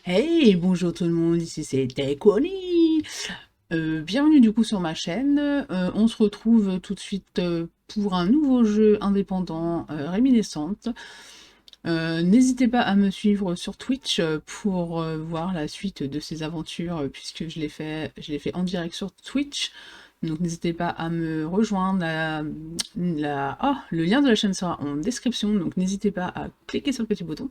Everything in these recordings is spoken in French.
Hey, bonjour tout le monde, ici c'est Tekoni. Bienvenue du coup sur ma chaîne. On se retrouve tout de suite pour un nouveau jeu indépendant Réminiscente. N'hésitez pas à me suivre sur Twitch pour voir la suite de ces aventures puisque je l'ai fait en direct sur Twitch. Donc n'hésitez pas à me rejoindre. Le lien de la chaîne sera en description, donc n'hésitez pas à cliquer sur le petit bouton.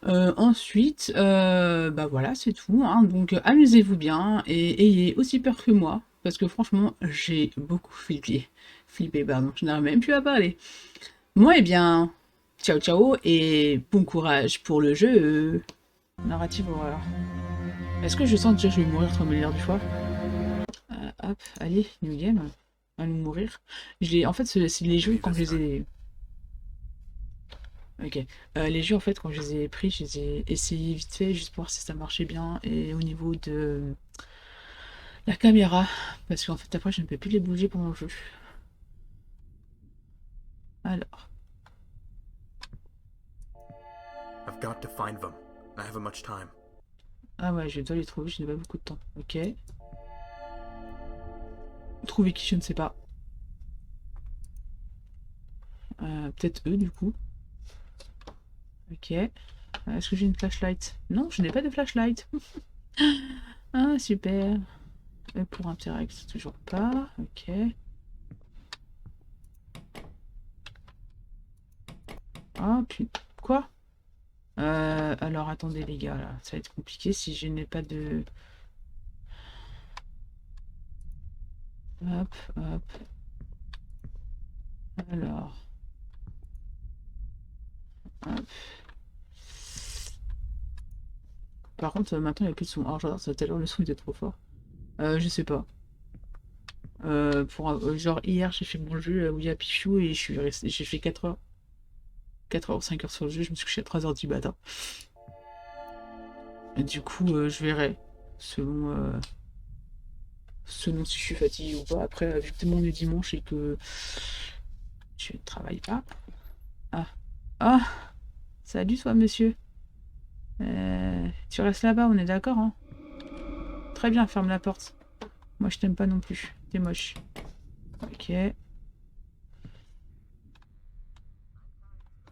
Ensuite, bah voilà, c'est tout, hein. Donc amusez-vous bien et ayez aussi peur que moi, parce que franchement, j'ai beaucoup flippé. Flippé, pardon, je n'arrive même plus à parler. Moi, eh bien, ciao ciao et bon courage pour le jeu. Narrative horreur. Est-ce que je sens déjà que je vais mourir 3 milliards de fois? Hop, allez, new game. Allons mourir. En fait, c'est les jeux quand je les ai. Ok. Les jeux, en fait, quand je les ai pris, je les ai essayés vite fait, juste pour voir si ça marchait bien. Et au niveau de la caméra, parce qu'en fait, après, je ne peux plus les bouger pendant le jeu. Alors. I've got to find them. I haven't much time. Ah ouais, je dois les trouver, je n'ai pas beaucoup de temps. Ok. Trouver qui, je ne sais pas. Peut-être eux, du coup. Ok. Est-ce que j'ai une flashlight? Non, je n'ai pas de flashlight. Ah, super. Et pour Interact, toujours pas. Ok. Ah, puis... Quoi? Alors attendez les gars, là, ça va être compliqué si je n'ai pas de... Hop, hop. Alors, hop. Par contre, maintenant, il n'y a plus de son. Alors, j'adore ça, tout à l'heure, le son était trop fort. Je sais pas. Genre, hier, j'ai fait mon jeu où il y a Pichou et j'ai fait 4 heures. 4 heures ou 5 heures sur le jeu, je me suis couché à 3 heures du matin. Et du coup, je verrai. Selon, selon si je suis fatigué ou pas. Après, vu que tout le monde est dimanche et que je ne travaille pas. Ah. Ah! Salut, toi, monsieur. Tu restes là-bas, on est d'accord, hein? Très bien, ferme la porte. Moi, je t'aime pas non plus. T'es moche. Ok.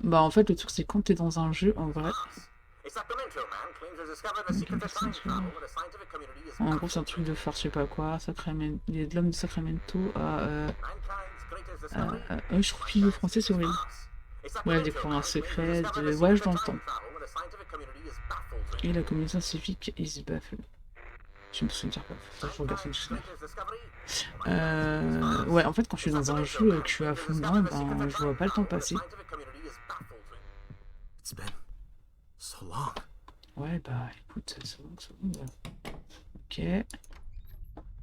Bah, en fait, le truc, c'est quand t'es dans un jeu, en vrai. A Sacramento man claims he's discovered the secret to time travel that the scientific community is En gros, c'est un baffled truc with. de force, je sais pas quoi. Sacramento... Il y a de l'homme de Sacramento à. Mankind's greatest discovery? Je trouve qu'il est français, c'est It's horrible. farce. A Ouais, Sacramento découvrir un man claims he's secret discovered de the secret voyage to dans le temps. time travel that the scientific community is baffled with. Et la communauté scientifique is baffled. Je me souviens pas. Faut que je regarde son Mankind's dictionnaire. greatest discovery? Mankind's it's farce. Ouais, en fait, quand je A suis dans un Sacramento jeu et man que je suis à claims he's fond dedans, discovered the secret to ben, je vois time pas le temps travel that the passer. scientific community is baffled with. It's been so long. Ouais, bah, écoute, c'est bon, c'est bon. Ok,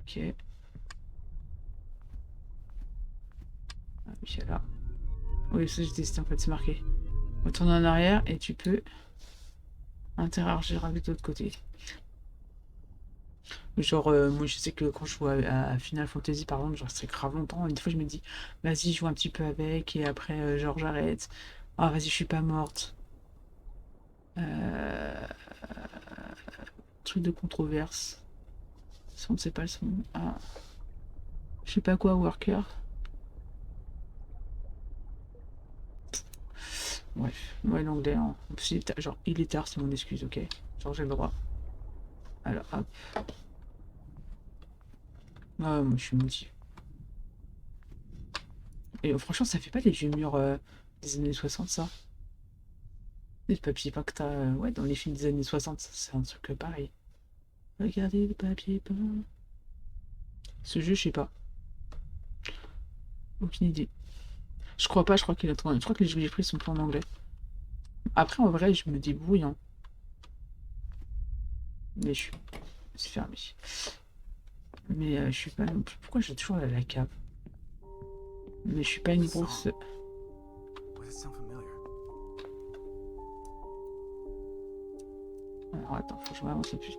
ok. Ah, oui, là. Oui, ça, j'ai testé, en fait, c'est marqué. Retourne en arrière et tu peux interagir avec l'autre côté. Genre, moi je sais que quand je joue à Final Fantasy par exemple, genre c'est grave longtemps. Et des fois je me dis, vas-y, je joue un petit peu avec, et après, genre j'arrête. Ah, vas-y, je suis pas morte. Euh, Truc de controverse. Si on ne sait pas le son. Ah, je sais pas quoi, worker. Bref, ouais, l'anglais, hein. En plus, genre, il est tard, c'est mon excuse, ok? Genre, j'ai le droit. Alors, hop. Ah, moi je suis motivé. Et franchement, ça fait pas les vieux murs des années 60 ça? Le papier peint que t'as, ouais, dans les films des années 60, c'est un truc pareil. Regardez le papier peint. Ce jeu, je sais pas. Aucune idée. Je crois pas, je crois qu'il a tourné. Je crois que les jeux que j'ai pris sont pas en anglais. Après, en vrai, je me débrouille, hein. Mais je suis. C'est fermé. Mais je suis pas non plus. Pourquoi j'ai toujours la cave? Mais je suis pas une grosse. Why does it sound familiar? Alors attends, faut que je m'avance un peu plus.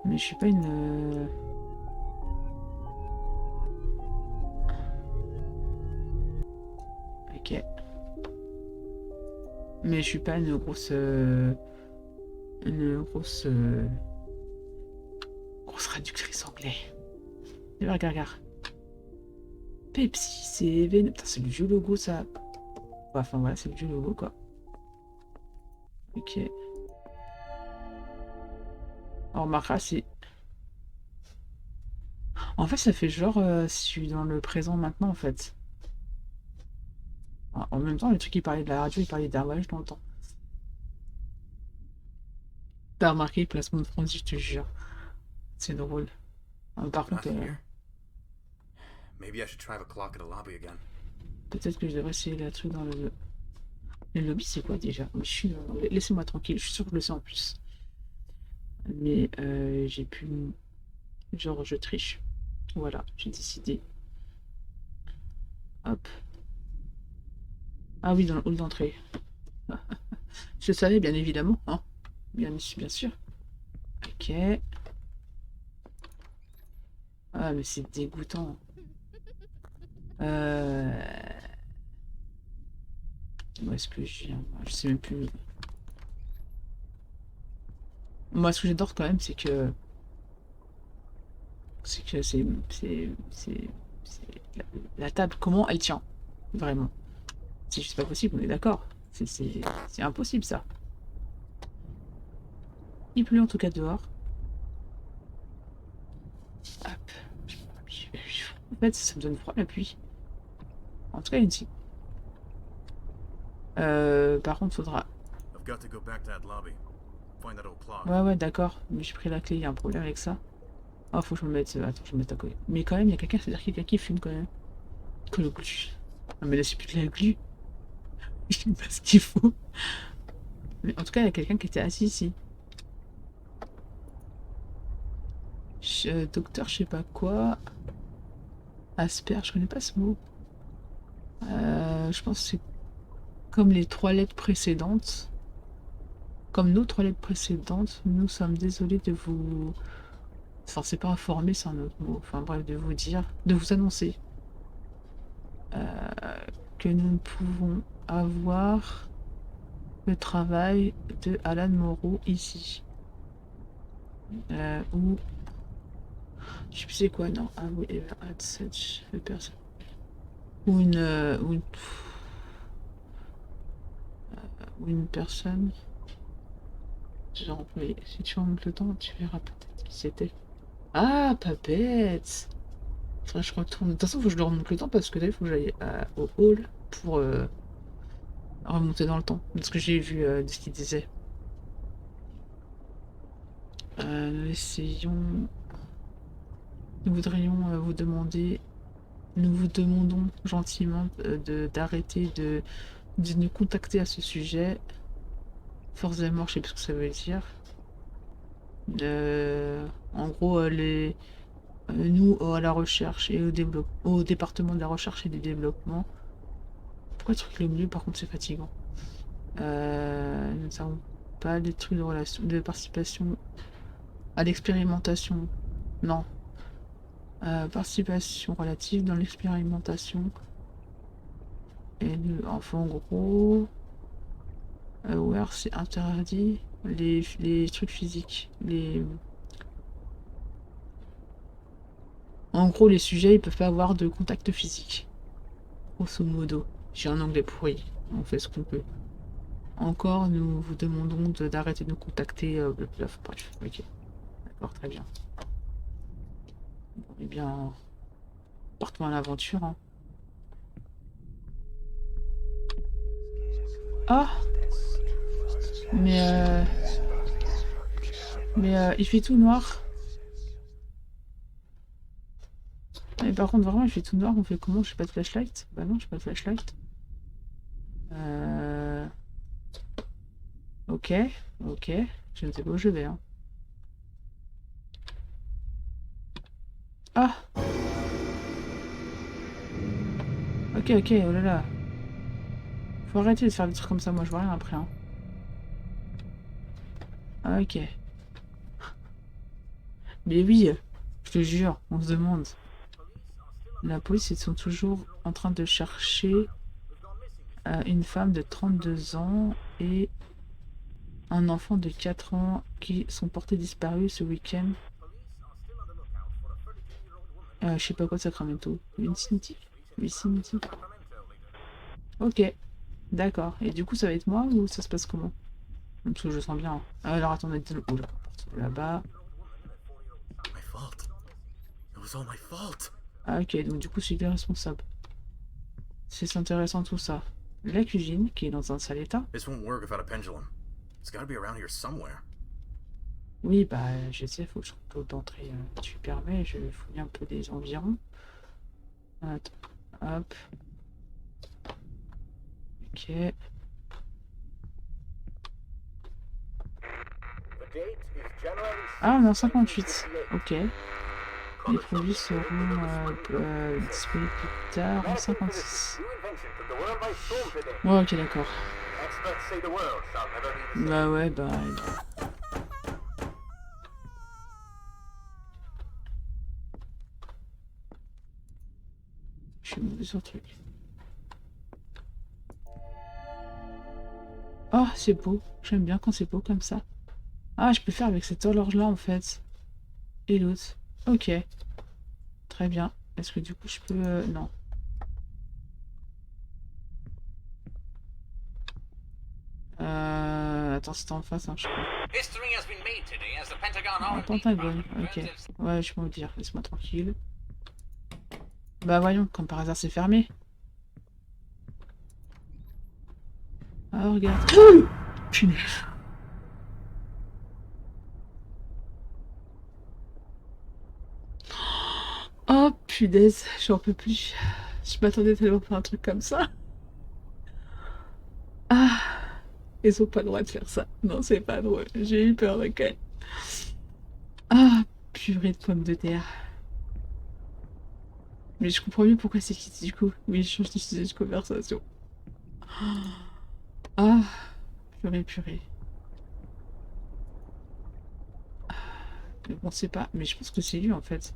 Mais je suis pas une. Ok. Mais je suis pas une grosse une grosse traductrice anglais. Et regarde. Pepsi, c'est Venom. Putain, c'est le vieux logo, ça. Enfin, voilà, c'est le vieux logo, quoi. Ok. On remarquera si... En fait, ça fait genre, je suis dans le présent maintenant, en fait. En même temps, le truc, il parlait de la radio, il parlait d'un voyage dans le temps. T'as remarqué le placement de Franzi, je te jure. C'est drôle. Par contre, Nothing here. Maybe I should try the clock at the lobby again. peut-être que je devrais essayer la truc dans le... Le lobby, c'est quoi déjà? Mais je suis... Laissez-moi tranquille, je suis sûr que je le sais en plus. Mais j'ai pu... Genre, je triche. Voilà, j'ai décidé. Hop. Ah oui, dans le hall d'entrée. Je le savais, bien évidemment. Hein. Bien sûr. Ok. Ah, mais c'est dégoûtant. Où est-ce que je viens? Je sais même plus. Moi, ce que j'adore quand même, c'est que... La table, comment elle tient? Vraiment. C'est juste pas possible, on est d'accord. C'est impossible, ça. Il pleut en tout cas dehors. Hop. En fait, ça me donne froid la pluie. En tout cas, ici. Par contre, faudra... Ouais, d'accord. Mais j'ai pris la clé, il y a un problème avec ça. Ah, faut que je me mette... Attends, je me mette à côté. Mais quand même, il y a quelqu'un, c'est-à-dire qu'il y a quelqu'un qui fume quand même. Que le glu. Ah, mais là, c'est plus que la glu. Je sais pas ce qu'il faut. Mais en tout cas, il y a quelqu'un qui était assis ici. Docteur, je sais pas quoi. Asper, je connais pas ce mot. Je pense que c'est comme les 3 lettres précédentes. Comme nos 3 lettres précédentes, nous sommes désolés de vous... Enfin, c'est pas informer, c'est un autre mot. Enfin bref, de vous dire, de vous annoncer que nous ne pouvons avoir le travail de Alan Moreau ici. Ou... Je sais plus c'est quoi, non. Ah oui, at such a person. Ou une personne. Genre, mais si tu remontes le temps, tu verras peut-être qui c'était. Ah, pas bête! Faudrait que je retourne. De toute façon, faut que je le remonte le temps parce que là, il faut que j'aille au hall pour remonter dans le temps. Parce que j'ai vu de ce qu'il disait. Essayons. Nous voudrions vous demander. Nous vous demandons gentiment d'arrêter de nous contacter à ce sujet. Force des morts, je sais pas ce que ça veut dire. En gros, nous, à la recherche et au département de la recherche et du développement. Pourquoi le truc le milieu, par contre, c'est fatigant. Nous ne savons pas les trucs de relation, de participation à l'expérimentation. Non. Participation relative dans l'expérimentation. Et enfin, en gros, where c'est interdit les trucs physiques. En gros, les sujets, ils peuvent pas avoir de contact physique. Grosso modo. J'ai un anglais pourri. On fait ce qu'on peut. Encore, nous vous demandons d'arrêter de nous contacter. Bref, ok. D'accord, très bien. Bon, eh bien, partons à l'aventure. Hein. Ah! Mais il fait tout noir. Mais par contre, vraiment, il fait tout noir. On fait comment? J'ai pas de flashlight? Bah non, j'ai pas de flashlight. Ok, ok. Je ne sais pas où je vais. Hein. Ah! Ok, oh là là. Faut arrêter de faire des trucs comme ça, moi je vois rien après. Hein. Ah, ok. Mais oui, je te jure, on se demande. La police, ils sont toujours en train de chercher une femme de 32 ans et un enfant de 4 ans qui sont portés disparus ce week-end. Je sais pas quoi de Sacramento. Vicinity? Vicinity? Ok, d'accord. Et du coup, ça va être moi ou ça se passe comment? Parce que je sens bien. Alors attendez, oula, là-bas. My fault. It was all my fault. Ah ok, donc du coup, je suis bien responsable. C'est intéressant tout ça. La cuisine, qui est dans un sale état. This won't work without a pendulum. It's gotta be around here somewhere. Oui, bah, je sais, faut que je code d'entrée. Tu permets, je fouille un peu des environs. Attends, hop. Ok. The date is January Ah, 6th, non, 58. 1958. Ok. Les produits seront disponibles plus tard en 56. New invention took the world by storm today. Ouais, ok, d'accord. Experts say the world shall never be the same. Bah ouais, bah... Je suis mauvais sur le truc. Oh, c'est beau. J'aime bien quand c'est beau comme ça. Ah, je peux faire avec cette horloge-là, en fait. Et l'autre. Ok. Très bien. Est-ce que du coup, je peux... non. Attends, c'était en face, hein, je crois. History has been made today as the Pentagon Ah, R&D Pentagone, department ok. learns of- Ouais, je peux me dire. Laisse-moi tranquille. Bah voyons, comme par hasard, c'est fermé. Ah, regarde. Oh punaise. Oh punaise, j'en peux plus. Je m'attendais tellement à faire un truc comme ça. Ah, ils ont pas le droit de faire ça. Non, c'est pas drôle. J'ai eu peur, ok. Ah, purée de pommes de terre. Mais je comprends mieux pourquoi c'est quitté du coup. Oui, je change de sujet de conversation. Ah, purée, purée. Mais bon, c'est pas. Mais je pense que c'est lui en fait.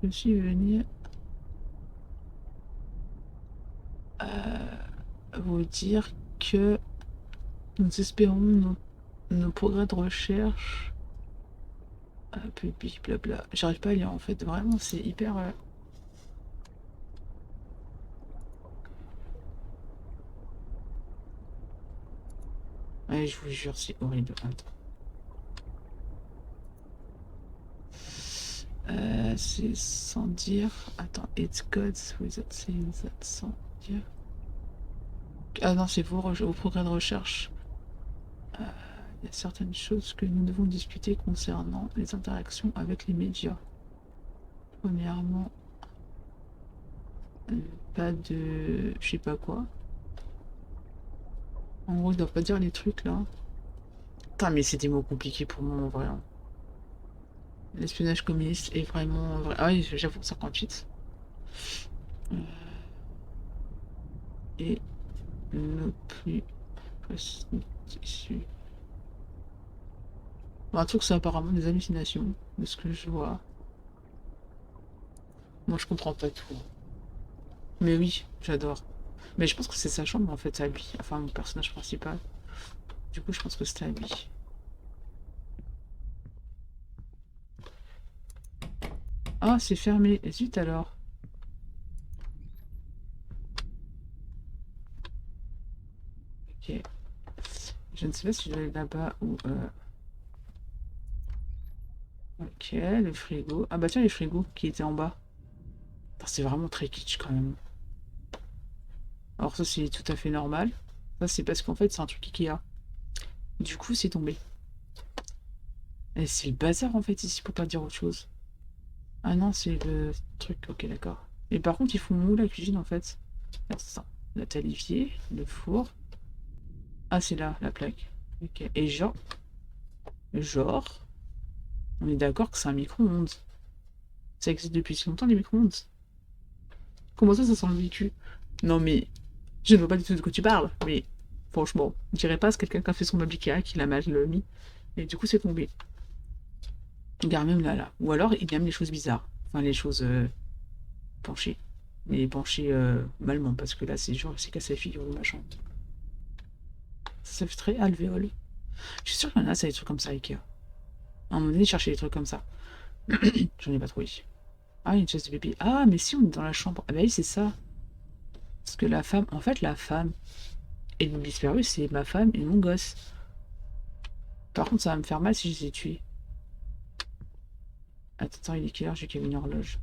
Je suis venu vous dire que nous espérons nos progrès de recherche. Puis blabla. J'arrive pas à lire en fait. Vraiment, c'est hyper. Ouais, je vous jure, c'est horrible. Attends. C'est sans dire. Attends, it's God's without saying that. Sans dire. Ah non, c'est vos progrès de recherche. Il y a certaines choses que nous devons discuter concernant les interactions avec les médias. Premièrement, pas de... je sais pas quoi. En gros, ils doivent pas dire les trucs là. Putain, mais c'est des mots compliqués pour moi en vrai, hein. L'espionnage communiste est vraiment vrai. Ah oui, j'avoue, 58. Et nos plus précis tissus. Bon, un truc, c'est apparemment des hallucinations, de ce que je vois. Moi, je comprends pas tout. Mais oui, j'adore. Mais je pense que c'est sa chambre en fait, à lui. Enfin, mon personnage principal. Du coup, je pense que c'était à lui. Ah, c'est fermé. Et zut alors. Ok. Je ne sais pas si je vais aller là-bas ou... Ok, le frigo. Ah bah tiens, les frigos qui étaient en bas. Putain, c'est vraiment très kitsch quand même. Alors ça, c'est tout à fait normal. Ça, c'est parce qu'en fait, c'est un truc Ikea. Du coup, c'est tombé. Et c'est le bazar en fait ici, pour pas dire autre chose. Ah non, c'est le truc, ok, d'accord. Et par contre, ils font où la cuisine en fait? Attends, la talivier, le four. Ah, c'est là, la plaque. Ok, et genre, on est d'accord que c'est un micro-ondes. Ça existe depuis si longtemps les micro-ondes. Comment ça sent le vécu? Non mais, je ne vois pas du tout de quoi tu parles, mais franchement, je dirais pas, c'est quelqu'un qui a fait son meuble Ikea, qui l'a mal mis, et du coup c'est tombé. Regarde même là. Ou alors il aime les choses bizarres. Enfin les choses penchées. Et penché malement, parce que là, c'est genre, c'est cassé la figure ou machin. Ça fait très alvéole. Je suis sûr qu'il y en a, ça, des trucs comme ça, Ikea. À un moment donné, chercher des trucs comme ça. J'en ai pas trouvé. Ah, une chaise de bébé. Ah, mais si, on est dans la chambre. Ah bah oui, c'est ça. Parce que la femme, en fait, la femme et le disparu, c'est ma femme et mon gosse. Par contre, ça va me faire mal si je les ai tués. Attends, il est quelle heure? J'ai qu'à une horloge.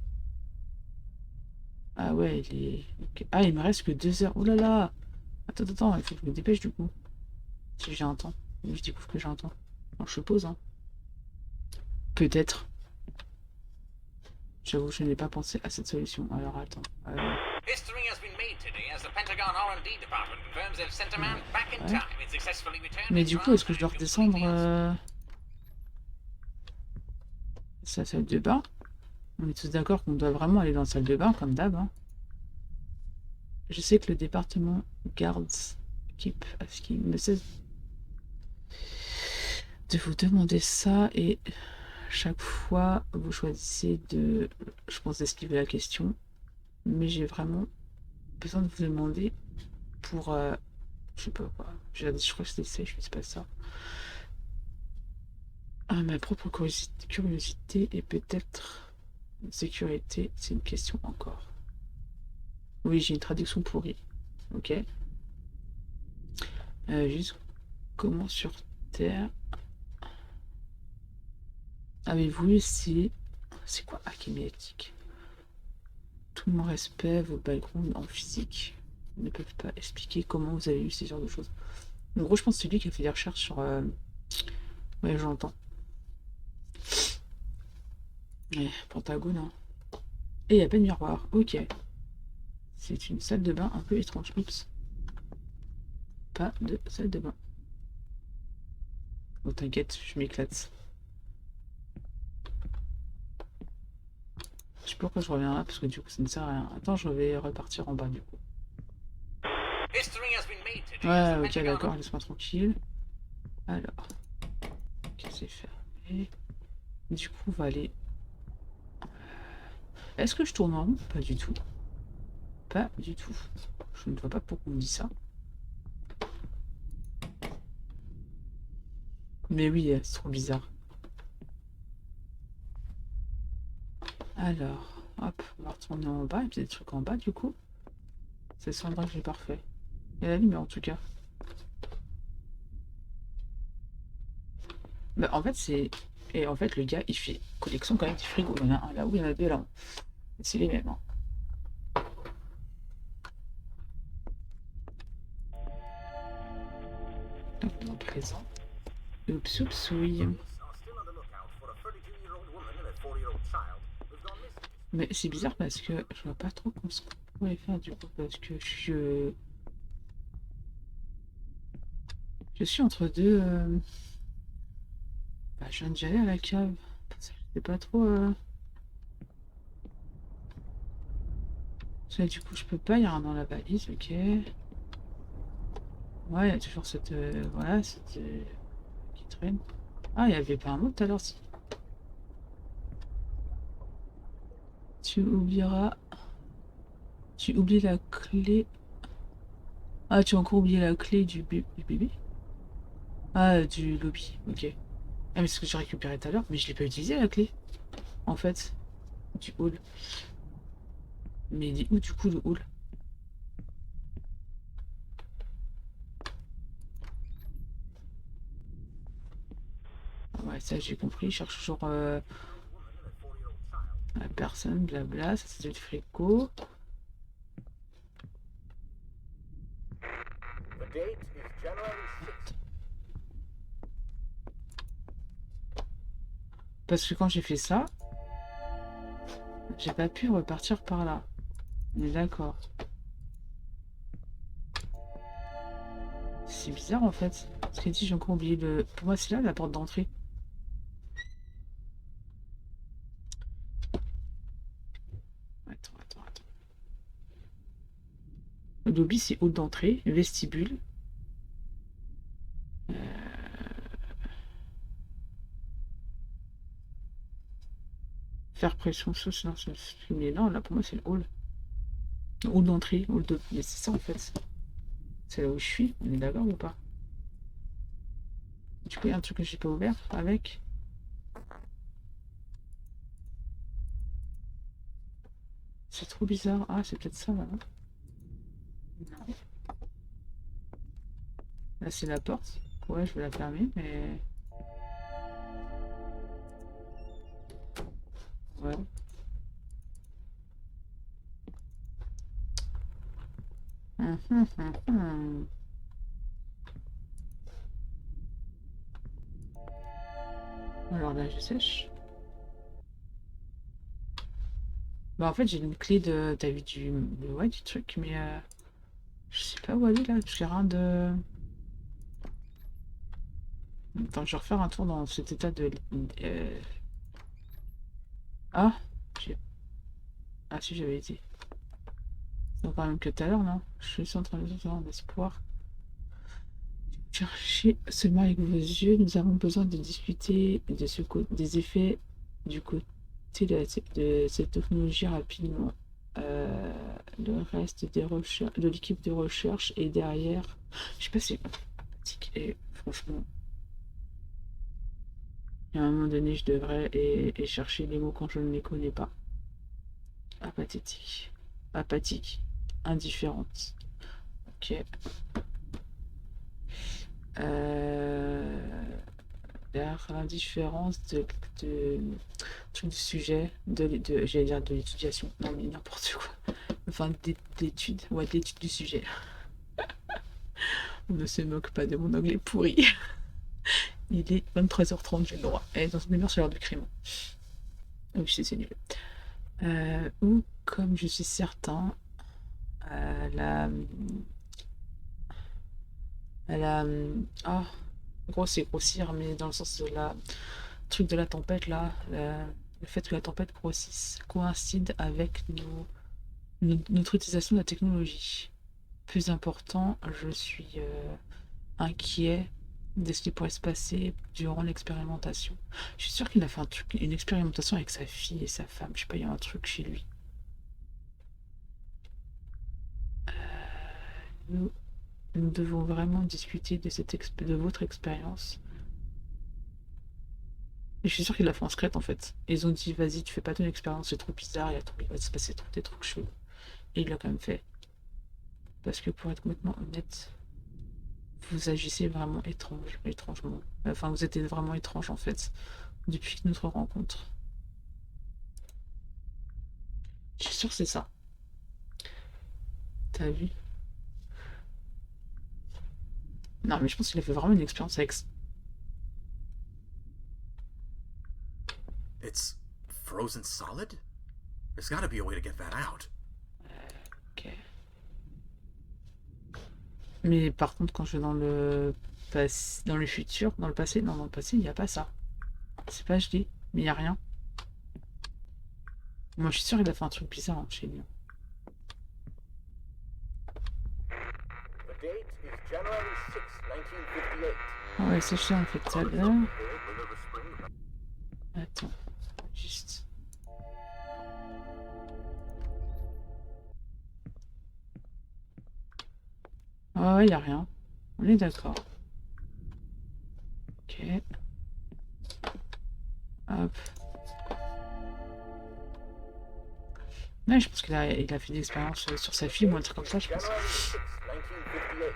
Ah ouais, il est... ok. Ah, il me reste que 2 heures. Oh là là! Attends, il faut que je me dépêche du coup. Si j'ai un temps. Je découvre que j'ai un temps. Alors, je pose, hein. Peut-être. J'avoue, je n'ai pas pensé à cette solution. Alors, attends. History has been made today as the Pentagon R&D department confirms they've sent a man back in Ouais. time and successfully returned Mais his du coup, est-ce que je dois transcript redescendre details. sa salle de bain? On est tous d'accord qu'on doit vraiment aller dans la salle de bain, comme d'hab, hein. Je sais que le département garde keep asking me cesse de vous demander ça et chaque fois vous choisissez de, je pense, d'esquiver la question, mais j'ai vraiment besoin de vous demander pour, je sais pas quoi, je crois que c'était safe, mais c'est pas ça. Ah, ma propre curiosité et peut-être sécurité, c'est une question encore. Oui, j'ai une traduction pourrie. Ok. Juste comment sur Terre avez-vous essayé... C'est quoi Achémétique? Tout mon respect, vos backgrounds en physique ne peuvent pas expliquer comment vous avez eu ces genres de choses. En gros, je pense que c'est lui qui a fait des recherches sur... Ouais, j'entends. Pentagone, hein. Et il n'y a pas de miroir. Ok. C'est une salle de bain un peu étrange. Oups. Pas de salle de bain. Oh, t'inquiète, je m'éclate. Je sais pas pourquoi je reviens là, parce que du coup, ça ne sert à rien. Attends, je vais repartir en bas, du coup. History has been made today Ouais, as the ok, Pentagon d'accord, laisse-moi tranquille. Alors, ok, c'est fermé. Du coup, on va aller... Est-ce que je tourne en rond? Pas du tout. Pas du tout. Je ne vois pas pourquoi on me dit ça. Mais oui, c'est trop bizarre. Alors, hop, on va retourner en bas. Il y a peut-être des trucs en bas, du coup. C'est Sandra que j'ai parfait. Il y a la lumière, en tout cas. Bah, en fait, c'est... Et en fait, le gars, il fait collection quand même du frigo. Il y en a un là-haut, il y en a deux là. C'est les mêmes, hein. Donc, dans le présent. Oups, oups, oui. Police are still on the lookout for a 32-year-old woman and a 4-year-old child who've gone missing. Mais c'est bizarre parce que je vois pas trop ce qu'on pourrait faire du coup. Parce que je suis entre deux. Bah, je viens d'y aller à la cave. Je sais pas trop. Ça, du coup, je peux pas. Il y a rien dans la valise, ok. Ouais, il y a toujours cette. Voilà, cette. Qui traîne. Ah, il y avait pas un mot tout à l'heure, si. Tu oublieras. Tu oublies la clé. Ah, tu as encore oublié la clé du bébé? Ah, du lobby, ok. Ah, mais c'est ce que j'ai récupéré tout à l'heure, mais je l'ai pas utilisé la clé, en fait, du hall. Mais il est où du coup le hall? Ah ouais, ça j'ai compris, je cherche toujours la personne, blabla, ça c'est le frigo. The date is January 6th. Parce que quand j'ai fait ça, j'ai pas pu repartir par là. On est d'accord. C'est bizarre en fait. Parce qu'il dit j'ai encore oublié le... Pour moi c'est là la porte d'entrée. Attends. Le lobby c'est hall d'entrée, vestibule. Faire pression sur sinon c'est filmé. Non, là pour moi c'est le hall. Hall d'entrée, hall de... Mais c'est ça en fait. C'est là où je suis, on est d'accord ou pas? Du coup, il y a un truc que j'ai pas ouvert avec. C'est trop bizarre. Ah, c'est peut-être ça, là. Non. Là, c'est la porte. Ouais, je vais la fermer, mais... Ouais. Hum. Alors là, je sèche. Bah, en fait, j'ai une clé de... T'as vu Ouais, du truc, mais... Je sais pas où aller, là. J'ai rien de... Attends, je vais refaire un tour dans cet état de... euh, Ah j'ai- Ah si, j'avais été. C'est quand même que tout à l'heure, non? Je suis en train de faire d'espoir. Cherchez seulement avec vos yeux. Nous avons besoin de discuter des effets du côté de cette technologie rapidement. Euh, le reste de l'équipe de recherche est derrière. Je sais pas si c'est pratique. Et franchement, à un moment donné, je devrais et chercher les mots quand je ne les connais pas. Apathétique. Apathique. Indifférente. Ok. Euh... L'indifférence de, truc du sujet, j'allais dire de l'étudiation, non mais n'importe quoi. Enfin, d'études, ouais, d'études du sujet. On ne se moque pas de mon anglais pourri. Il est 23h30, j'ai le droit. Et dans une demi-heure, c'est l'heure du crime. Oui, je sais, c'est nul. Ou, comme je suis certain, la... La... Ah, gros, c'est grossir, mais dans le sens de la... truc de la tempête, là, le fait que la tempête grossisse coïncide avec notre utilisation de la technologie. Plus important, je suis inquiet de ce qui pourrait se passer durant l'expérimentation. Je suis sûre qu'il a fait une expérimentation avec sa fille et sa femme. Je sais pas, il y a un truc chez lui. Nous, nous devons vraiment discuter de votre expérience. Et je suis sûre qu'il l'a fait en secret en fait. Et ils ont dit, vas-y, tu fais pas ton expérience, c'est trop bizarre, il va se passer trop des trucs chelous. Et il l'a quand même fait. Parce que pour être complètement honnête, vous agissez vraiment étrangement. Enfin, vous êtes vraiment étrange en fait, depuis notre rencontre. Je suis sûre que c'est ça. T'as vu? Non, mais je pense qu'il a fait vraiment une expérience avec... It's frozen solid? There's gotta be a way to get that out. Ok. Mais par contre, quand je vais dans le passé, dans le futur, dans le passé, non, dans le passé, il n'y a pas ça. C'est pas HD, mais il n'y a rien. Moi, je suis sûre qu'il a fait un truc bizarre chez lui. The date is January 6, 1958. Ah ouais, ça, je sais, on fait tout à l'heure. Attends, juste... Ah ouais, il n'y a rien. On est d'accord. Ok. Hop. Ouais, je pense il a fait des expériences sur sa fille ou un truc comme ça, je pense. January 6, 1958.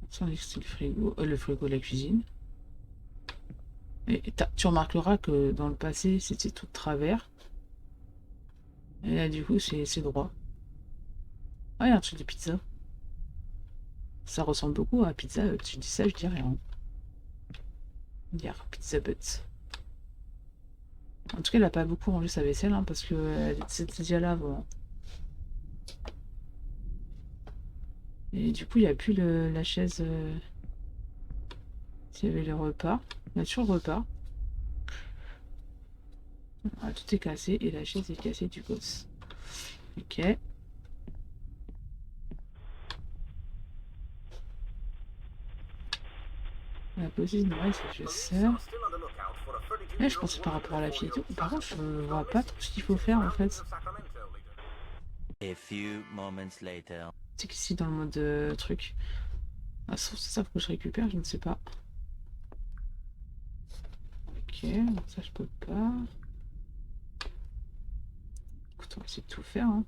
Ça, c'est le frigo de la cuisine. Et tu remarqueras que dans le passé, c'était tout de travers. Et là, du coup, c'est droit. Ah, il y a un truc de pizza. Ça ressemble beaucoup à pizza. Tu dis ça, je dis rien. Dire pizza butt. En tout cas, elle a pas beaucoup rangé sa vaisselle, hein, parce que c'était déjà là avant. Et du coup, il n'y a plus la chaise. S'il y avait le repas. Il y a toujours le repas. Ah, tout est cassé et la chaise est cassée du gosse. Ok. La pause, ouais, ça je sais. Police are still on the lookout for a Là, je 32-year-old pensais par woman rapport à la and a fille et tout. 4-year-old Par contre, child. je vois Gone pas missing trop in ce the qu'il faut streets faire and en surroundings fait. of Sacramento, leader. A few moments later. C'est qu'ici dans le mode truc. Ah, c'est ça faut que je récupère, je ne sais pas. Ok, ça je peux pas. Écoute, on va essayer de tout faire. Hein.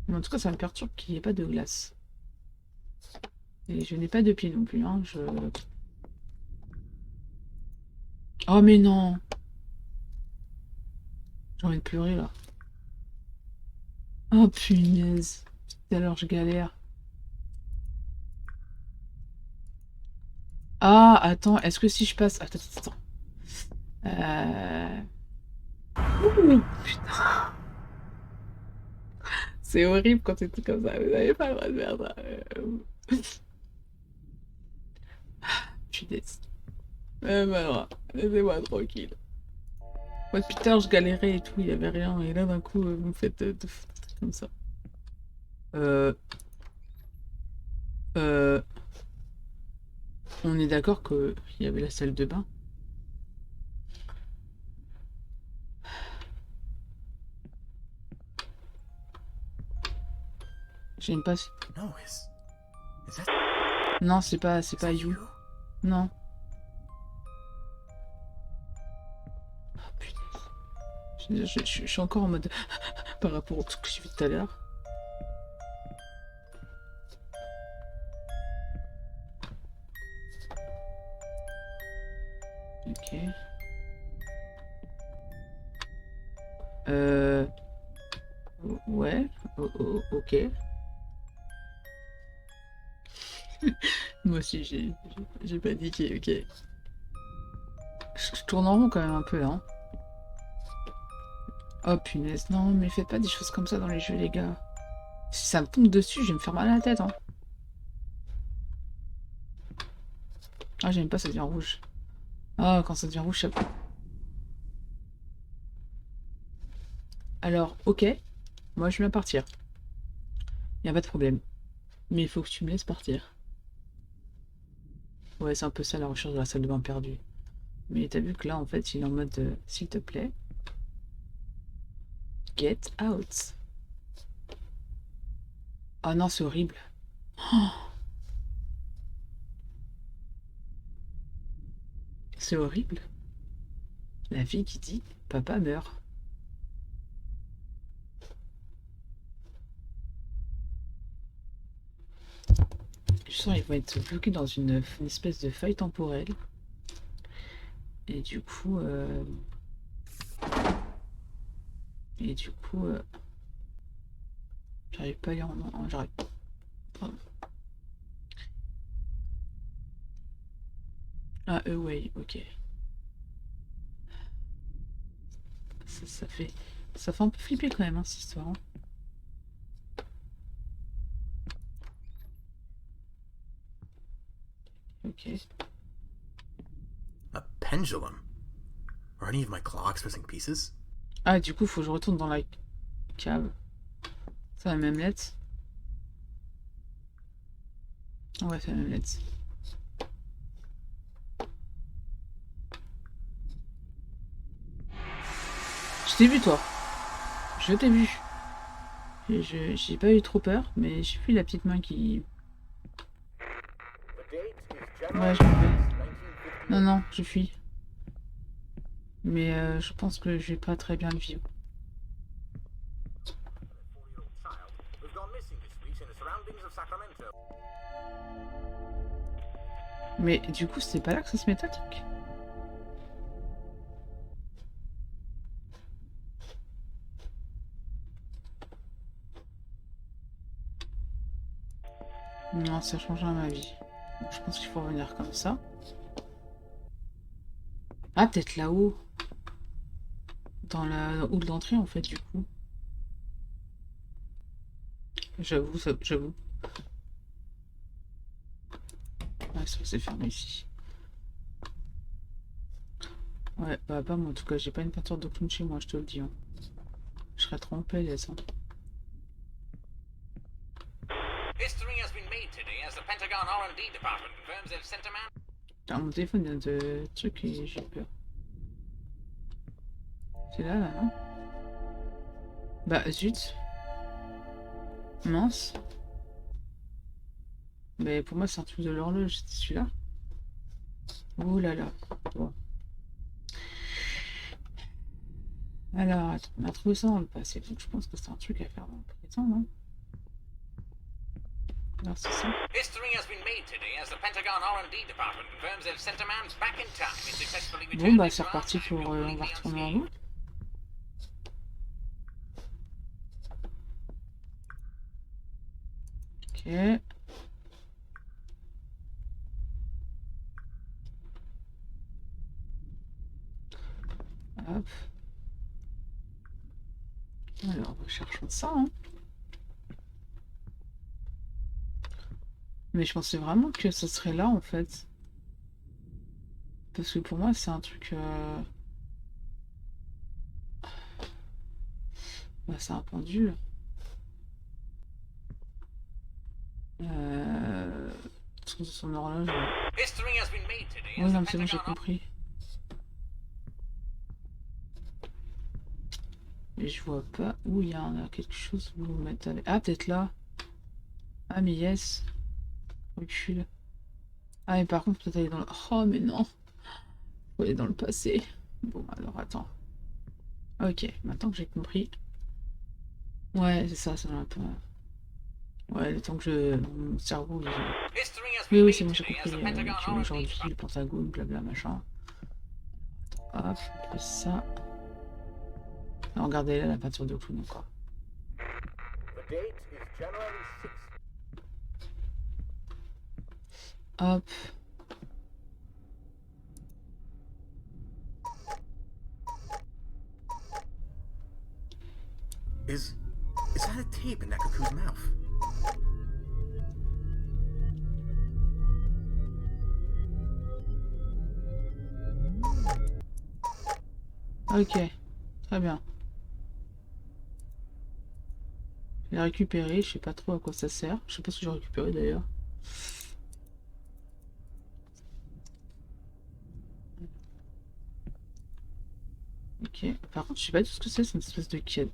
Mais en tout cas, ça me perturbe qu'il n'y ait pas de glace. Et je n'ai pas de pied non plus. Hein. Oh mais non! J'ai envie de pleurer là. Oh punaise. Tout à l'heure je galère. Ah, attends, est-ce que si je passe... Attends. Ouh, putain. C'est horrible quand c'est tout comme ça. Vous n'avez pas le droit de faire ça. Punaise. Alors, laissez-moi tranquille. Moi, depuis tout à l'heure, je galérais et tout, il n'y avait rien. Et là, d'un coup, vous me faites de trucs comme ça. On est d'accord qu'il y avait la salle de bain. J'aime pas. No, is that Non, c'est pas You. Non. Oh, putain. Je suis encore en mode par rapport au ce que j'ai vu tout à l'heure. Ok. Ouais. Ok. Moi aussi, j'ai paniqué, ok. Je tourne en rond quand même un peu, hein. Oh punaise, non, mais faites pas des choses comme ça dans les jeux, les gars. Si ça me tombe dessus, je vais me faire mal à la tête, hein. Ah, j'aime pas, ça devient rouge. Ah, quand ça devient rouge, ça... Alors, ok. Moi, je viens partir. Y a pas de problème. Mais il faut que tu me laisses partir. Ouais, c'est un peu ça la recherche de la salle de bain perdue. Mais t'as vu que là, en fait, il est en mode s'il te plaît, get out. Oh non, c'est horrible. Oh, c'est horrible. La fille qui dit papa meurt. Je sens qu'ils vont être bloqués dans une espèce de faille temporelle. Et du coup... J'arrive pas à lire en... J'arrive pas. Pardon. Ah, ouais, ok. Ça fait un peu flipper quand même, hein, cette histoire. Hein. Ok. a pendulum? Are any of my clocks missing pieces? Ah, du coup, faut que je retourne dans la cave. C'est la même lettre. Ouais, c'est la même lettre. Je t'ai vu, toi. Je t'ai vu. J'ai pas eu trop peur, mais j'ai vu la petite main qui... Ouais, je me fais. Non, je fuis. Mais je pense que je vais pas très bien le vivre. Mais du coup, c'est pas là que ça se met tactique. Non, ça change rien à ma vie. Donc, je pense qu'il faut revenir comme ça. Ah, peut-être là-haut. Dans la hall d'entrée, en fait, du coup. J'avoue, j'avoue. Ah, ça c'est fermé ici. Ouais, bah moi en tout cas, j'ai pas une peinture de clown chez moi, je te le dis. Hein. Je serais trop en PLS. Hein. Putain, mon téléphone vient de truc et j'ai peur. C'est là, là, non? Bah, zut. Mince. Mais pour moi, c'est un truc de l'horloge, c'était celui-là. Oh là là. Bon. Alors, attends, on a trouvé ça dans le passé, donc je pense que c'est un truc à faire dans le présent, non? Alors, c'est ça. History has been made today as the Pentagon R&D department confirms they've sent a man back in time and successfully Bon, returned bah, his c'est reparti time, pour... on va completely retourner en unscathed. haut. Ok. Hop. Alors, recherchons ça, hein. Mais je pensais vraiment que ça serait là, en fait. Parce que pour moi, c'est un truc... Bah, c'est un pendule. Son horloge. Ouais. History has been made today Oui, as non, the mais c'est bon, j'ai Pentagon compris. Mais je vois pas où il y a quelque chose où vous mettre avec... Ah, peut-être là. Ah, mais yes. Recule. Ah, mais par contre, peut-être aller dans le... Oh, mais non. Faut aller dans le passé. Bon, alors, attends. Ok, maintenant que j'ai compris. Ouais, c'est ça, ça m'a un peu... Ouais, le temps que je... Mon cerveau... History has Oui, been oui, made c'est bon, j'ai today compris. as the Pentagon R&D Aujourd'hui, department. le Pentagone, blabla, machin. Hop, on fait ça. Alors, regardez là, la peinture de clown encore. The date is January 6th. Hop. Is that a tape in that cuckoo's mouth? Ok, très bien. Je l'ai récupéré, je sais pas trop à quoi ça sert. Je sais pas ce que j'ai récupéré d'ailleurs. Ok, par contre, je sais pas du tout ce que c'est une espèce de kid.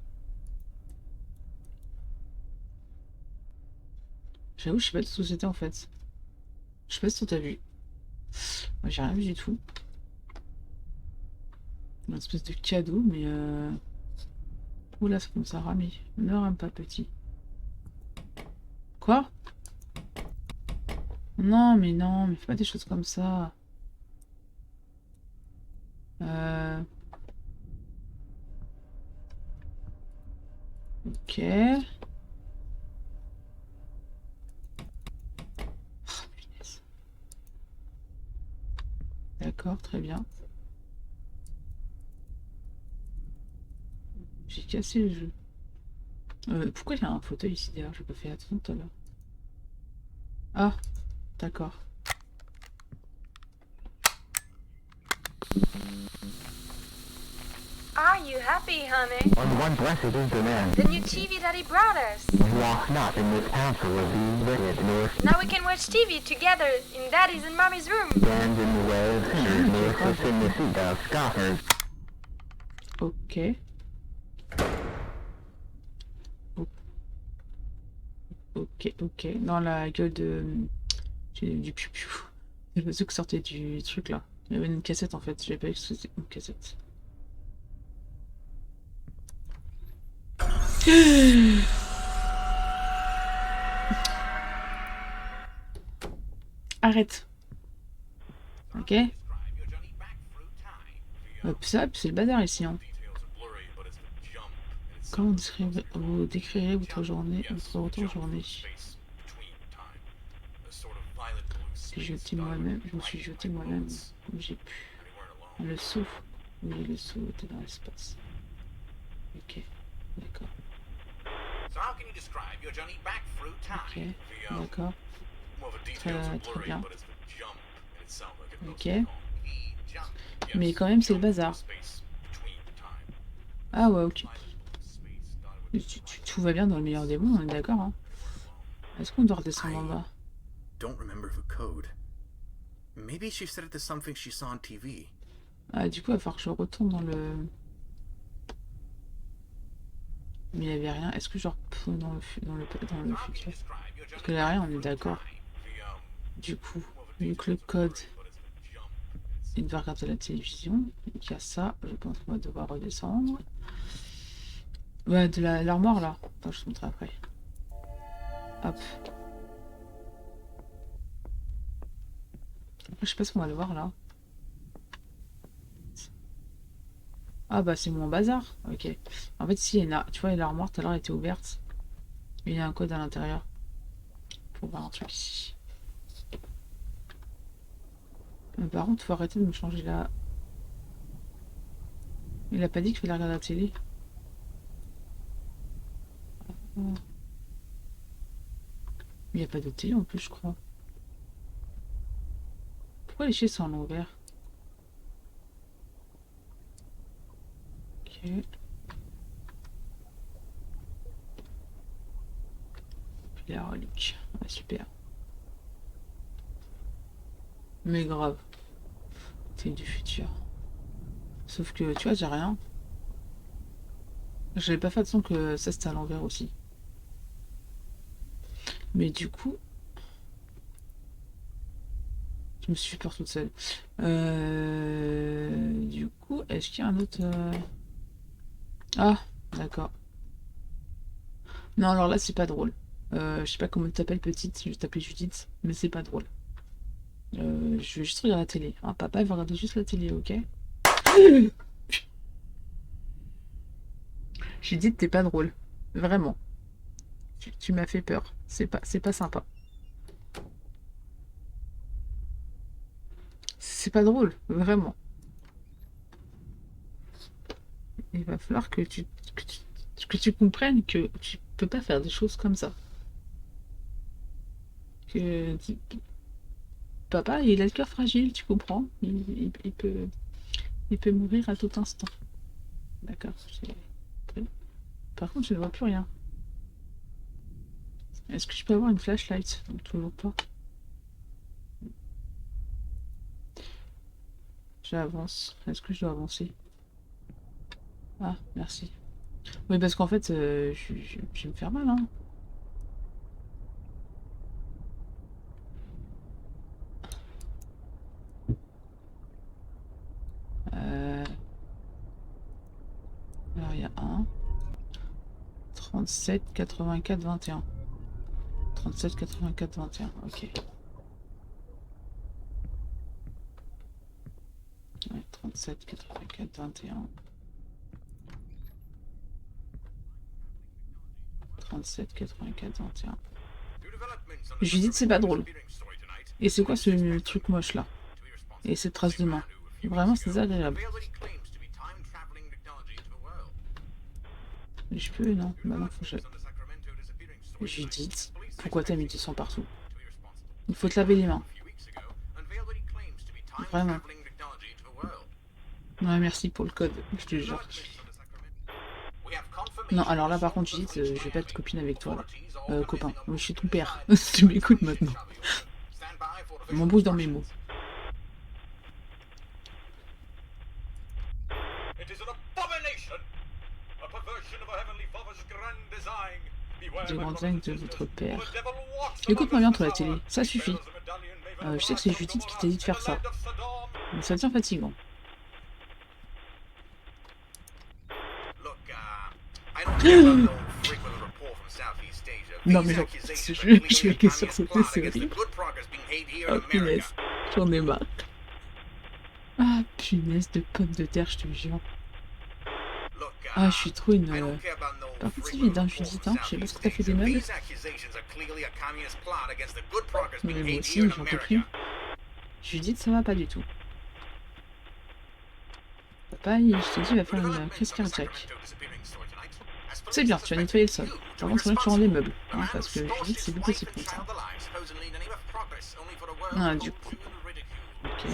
J'avoue, je sais pas du tout ce que c'était en fait. Je sais pas si t'as vu. Moi, j'ai rien vu du tout. Une espèce de cadeau, mais oula, ça commence à ramer. Ne rame pas, petit. Quoi? Non, mais fais pas des choses comme ça. Ok. Oh, punaise. D'accord, très bien. J'ai cassé le jeu. Pourquoi il y a un fauteuil ici derrière? J'ai pas fait attention tout à l'heure. Ah, d'accord. Are you happy, honey? On one blessed is the man The new TV Daddy brought us. who walks not in this counsel of the wicked, nor Now we can watch TV together in Daddy's and Mommy's room. stands in the way of sinners, nor sits in the seat of scoffers. Ok. Ok. Dans la gueule du piou-piou. Je me suis que sortait du truc là. Il y avait une cassette en fait. J'avais pas vu que c'était une cassette. Arrête. Ok. Ça, c'est le bazar ici. Hein. Comment vous décrirez votre journée, votre retour de journée? Je me suis jeté moi-même comme j'ai pu. Le saut. Oui, le saut était dans l'espace. Ok, d'accord. Ok, d'accord. Très bien. Ok. Mais quand même, c'est le bazar. Ah ouais, ok. Tout va bien dans le meilleur des mondes, on est d'accord, hein. Est-ce qu'on doit redescendre en bas? Don't remember the code. Maybe she said it to something she saw on TV. Ah, du coup, il va falloir que je retourne dans le... Mais il n'y avait rien. Est-ce que je retourne dans le futur? Parce qu'il n'y a rien, on est d'accord. Du coup, vu que le code, il va regarder la télévision. Donc il y a ça, je pense qu'on va devoir redescendre. Ouais, de l'armoire là. Attends, je te montrerai après. Hop. Après, je sais pas ce qu'on va le voir là. Ah bah c'est mon bazar. Ok. En fait, ici, tu vois, l'armoire tout à l'heure était ouverte. Il y a un code à l'intérieur. Pour voir un truc ici. Par contre, faut arrêter de me changer là. Il a pas dit qu'il fallait regarder la télé. Il n'y a pas de télé en plus, je crois. Pourquoi les chaises sont à l'envers? Ok. Puis la relique. Ah, super. Mais grave. C'est du futur. Sauf que, tu vois, j'ai rien. J'avais pas fait attention que ça c'était à l'envers aussi. Mais du coup... Je me suis fait peur toute seule. Du coup, est-ce qu'il y a un autre... Ah, d'accord. Non, alors là, c'est pas drôle. Je sais pas comment tu t'appelles, petite. Je vais t'appeler Judith, mais c'est pas drôle. Je vais juste regarder la télé. Ah, papa, il va regarder juste la télé, ok? Judith, t'es pas drôle. Vraiment. Tu m'as fait peur. C'est pas sympa. C'est pas drôle, vraiment. Il va falloir que tu comprennes que tu peux pas faire des choses comme ça. Que papa, il a le cœur fragile, tu comprends? Il peut mourir à tout instant. D'accord. Par contre, je ne vois plus rien. Est-ce que je peux avoir une flashlight? Non, toujours pas. J'avance. Est-ce que je dois avancer? Ah, merci. Oui, parce qu'en fait, je vais me faire mal, hein. Alors, il y a 37, 84, 21. 37, 84, 21, ok. Ouais, 37, 84, 21. 37, 84, 21. Judith, c'est pas drôle. Et c'est quoi ce truc moche là? Et cette trace de main? Vraiment, c'est désagréable. Je peux, non? Bah non, faut que je... Judith, pourquoi t'as mis du sang partout? Il faut te laver les mains. Vraiment. Ouais, merci pour le code, je te jure. Non, alors là, par contre, Judith, je vais pas être copine avec toi, là. Copain, je suis ton père. Tu m'écoutes maintenant. Je m'embrouille dans mes mots. Du grand design de votre père. Écoute-moi bien, toi, la télé. Ça suffit. Je sais que c'est Judith qui t'a dit de faire ça. Mais ça devient fatigant. Non mais genre, je suis sûr que c'était sérieux. Oh punaise, j'en ai marre. Ah punaise de pommes de terre, je te jure. Ah, je suis trop une... Par contre, c'est vide, hein, Judith, hein. Je sais pas ce que t'as fait des meubles. Mais moi aussi, j'en peux plus. Judith, ça va pas du tout. Papa, je t'ai dit, il va faire une crise cardiaque. C'est bien, tu as nettoyé le sol. Par contre, tu rends les meubles. Hein, parce que Judith, c'est plus possible comme ça. Ah, du coup... Ok.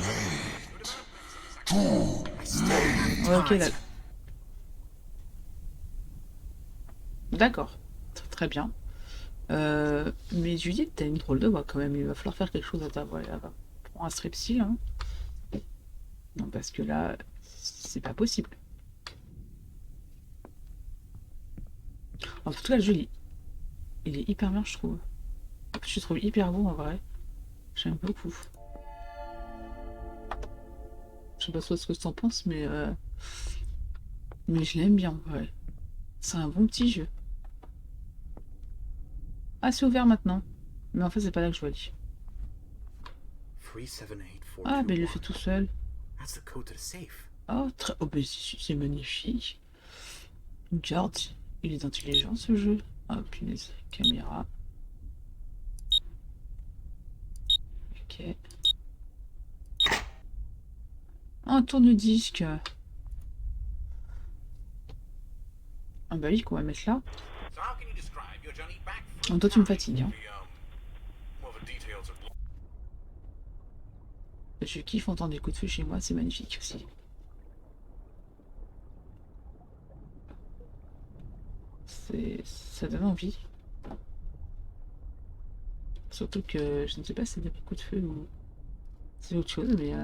Ok, là. D'accord. Très bien. Mais Judith, t'as une drôle de voix quand même. Il va falloir faire quelque chose à ta voix là-bas. prends un strepsil, hein. Non, parce que là, c'est pas possible. En tout cas, le jeu, il est hyper bien, je trouve. Je trouve hyper beau en vrai. J'aime beaucoup. Je sais pas trop ce que t'en penses, mais je l'aime bien en vrai. C'est un bon petit jeu. Ah, c'est ouvert maintenant. Mais en fait, c'est pas là que je veux aller. 378421. Ah, mais il le fait tout seul. That's the code to the safe. Oh, très... oh mais c'est magnifique. Regarde, il est intelligent ce jeu. Ah, punaise, caméra. Ok. Un tourne-disque. Ah bah oui, qu'on va mettre là. So how can you describe your journey back Oh, toi, tu me fatigues, hein. the details of Je kiffe entendre des coups de feu chez moi, c'est magnifique aussi. Ça donne envie. Surtout que je ne sais pas si c'est des coups de feu ou c'est autre chose, mais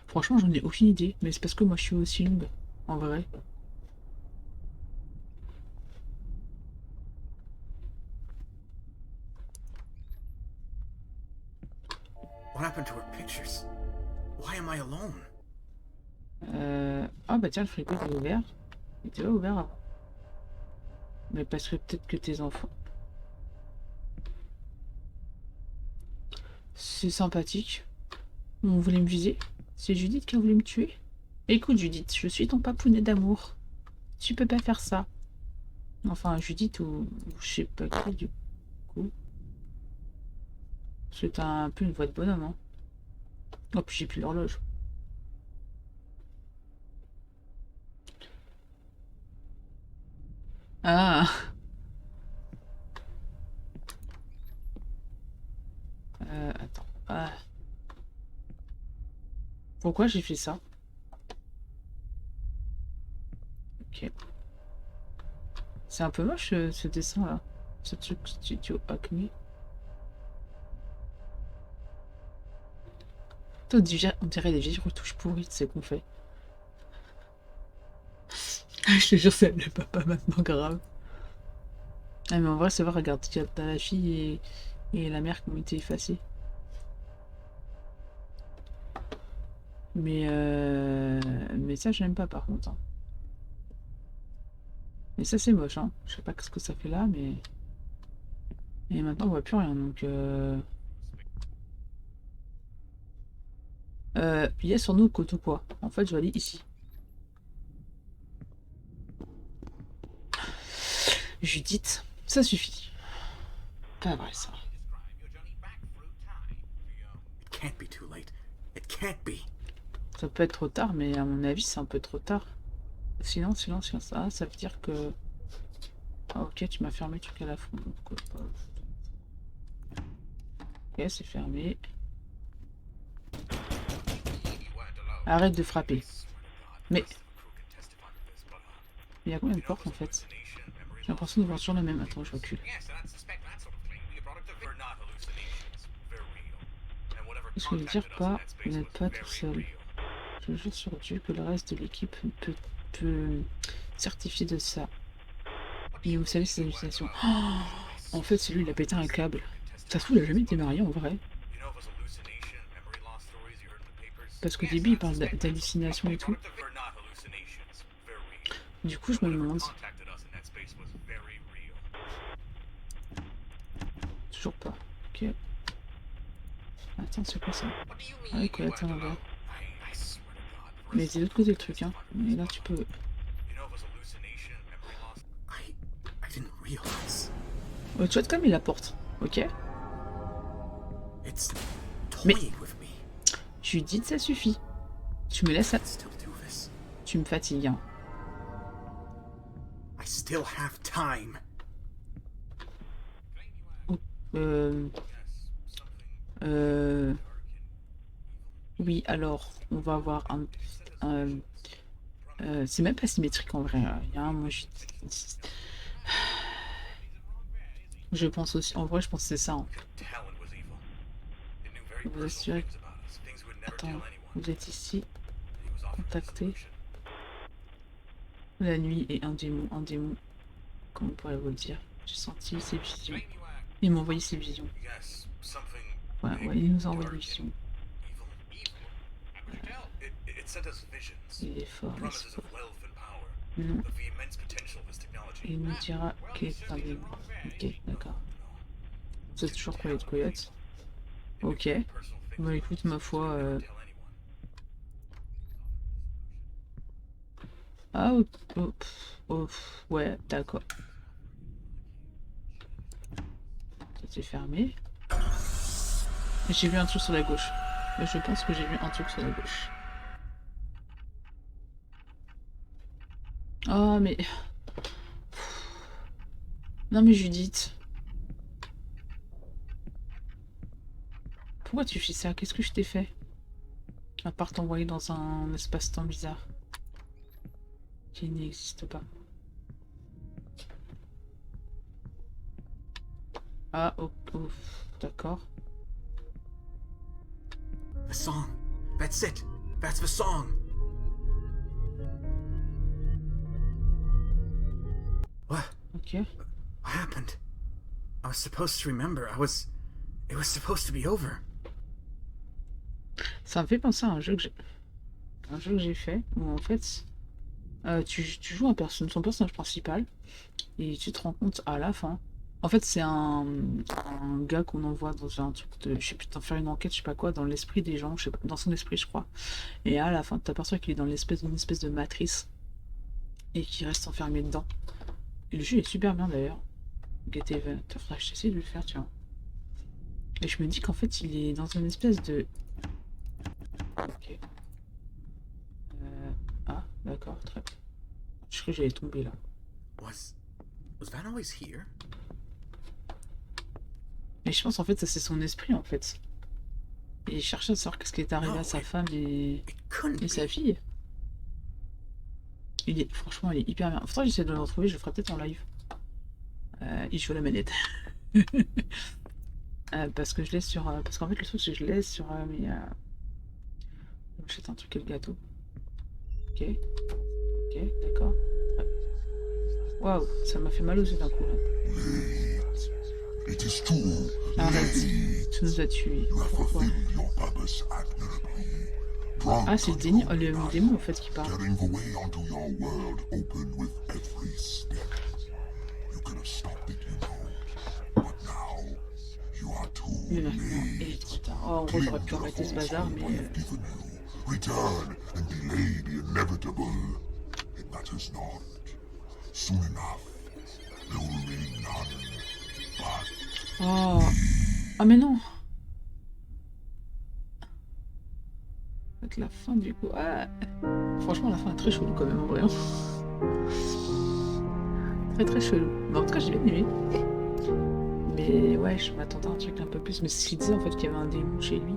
franchement, j'en ai aucune idée. Mais c'est parce que moi, je suis aussi longue, en vrai. What happened to her pictures? Why am I alone? Ah bah tiens, le frigo est ouvert. Il était pas ouvert avant. Mais parce que peut-être que tes enfants... C'est sympathique. On voulait me viser. C'est Judith qui a voulu me tuer. Écoute Judith, je suis ton papounet d'amour. Tu peux pas faire ça. Enfin Judith ou je sais pas qui du coup. C'est un peu une voix de bonhomme, hein. Oh puis j'ai plus l'horloge. Ah. Attends. Ah. Pourquoi j'ai fait ça? Ok. C'est un peu moche ce dessin là. Ce truc studio Acme. On dirait des vieilles retouches pourries, tu sais qu'on fait. Je te jure, c'est le papa maintenant, grave. Ah, mais en vrai, c'est vrai, regarde, t'as la fille et la mère qui ont été effacées. Mais ça, j'aime pas par contre, hein. Mais ça, c'est moche, hein. Je sais pas ce que ça fait là, mais. Et maintenant, on voit plus rien, donc. Il y a sur nous côte ou quoi? En fait, je vais aller ici. Judith, ça suffit. Pas vrai ça. It can't be too late. It can't be. Ça peut être trop tard, mais à mon avis, c'est un peu trop tard. Silence. Ah, ça veut dire que... Ah, ok, tu m'as fermé le truc à la fond. Donc, ok, c'est fermé. Arrête de frapper. Mais... Il y a combien de portes en fait? J'ai l'impression de voir toujours la même. Attends, je recule. Je veux dire pas, vous n'êtes pas tout seul. Je jure sur Dieu que le reste de l'équipe peut certifier de ça. Et vous savez ses hallucinations. Oh, en fait, c'est lui, il a pété un câble. Ça se trouve, il a jamais été marié en vrai. Parce qu'au début, il parle d'hallucinations et tout. Du coup, je me demande. Toujours pas. Ok. Attends, c'est quoi ça? Ah oui, quoi, attends, là. Mais c'est de l'autre côté le truc, hein. Mais là, tu peux... I didn't realize. Oh, tu vois comme il la porte, ok? It's Mais- toying with me. Judith, ça suffit. Tu me laisses... Still do this. Tu me fatigues, hein. I still have time. Oui, alors, on va avoir un c'est même pas symétrique en vrai. Il y a un, moi, je pense aussi, en vrai, je pense que c'est ça, hein. very Vous personal assurez. things about us, things we'd never Attends, tell anyone. vous êtes ici, He was offering us a contacté. solution. La nuit et un démon. Comment on pourrait vous le dire? J'ai senti ses visions. Maybe you act, Il m'a envoyé ses visions. yes, something Ouais, big, ouais, il nous a envoyé dark, des visions. evil. How could you tell? It sent us visions, Il est fort, promises n'est-ce pas? of wealth and power, Non, of the immense potential of this technology. il nous dira qu'il est un démon. Ok, d'accord. Vous êtes toujours Coyote Coyote. Ok. Personal things Bah écoute, ma foi... never tell anyone. Ah, ouais, d'accord. C'est fermé. Et j'ai vu un truc sur la gauche. Mais je pense que j'ai vu un truc sur la gauche. Ah, mais... Non mais Judith. Pourquoi tu fais ça? Qu'est-ce que je t'ai fait? À part t'envoyer dans un espace-temps bizarre. Qui n'existe pas. Ah, oh, d'accord. The song. That's it. That's the song. What? Ok. What happened? I was supposed to remember. It was supposed to be over. Ça me fait penser à un jeu que j'ai fait où en fait tu joues son personnage principal et tu te rends compte à la fin. En fait, c'est un gars qu'on envoie dans un truc de, je sais plus, d'en faire une enquête, je sais pas quoi, dans l'esprit des gens, je sais pas, dans son esprit, je crois. Et à la fin, tu t'aperçois qu'il est dans une espèce de matrice et qu'il reste enfermé dedans. Et le jeu est super bien d'ailleurs. Get Even. Faudrait que j'essaie de le faire, tu vois. Et je me dis qu'en fait, il est dans une espèce de... Ok. Ah, d'accord, très bien. Je crois que j'allais tomber là. Was that always here? Mais je pense en fait ça c'est son esprit en fait. Et il cherchait à savoir qu'est-ce qui est arrivé à sa femme et It couldn't sa be. fille. Franchement, il est hyper bien. Faudrait que j'essaie de le retrouver, je le ferai peut-être en live. Il joue à la manette. Parce que je l'ai sur... parce qu'en fait le truc c'est que je l'ai sur mes... J'achète un truc et le gâteau. Ok. Ok, d'accord. Waouh, ça m'a fait mal aux yeux d'un coup là. It is true. Arrête, tu nous as tués. You have Pourquoi? fulfilled your purpose admirably. Ah, c'est le démon en fait qui parle. Tearing the way onto your world open with every step. You could have stopped it, you know. But now, you are too Mais maintenant, il est late. trop tard. Oh, en gros, j'aurais pu arrêter ce bazar, mais... I've given you. Return and delay the inevitable. It matters not. Soon enough, there will remain none but Oh. Ah mais non. Avec la fin du coup. Ah. Franchement la fin est très chelou quand même en vrai. Très très chelou. Mais en tout cas j'ai bien aimé. Mais ouais je m'attendais à un truc un peu plus. Mais c'est ce qu'il disait en fait qu'il y avait un démon chez lui.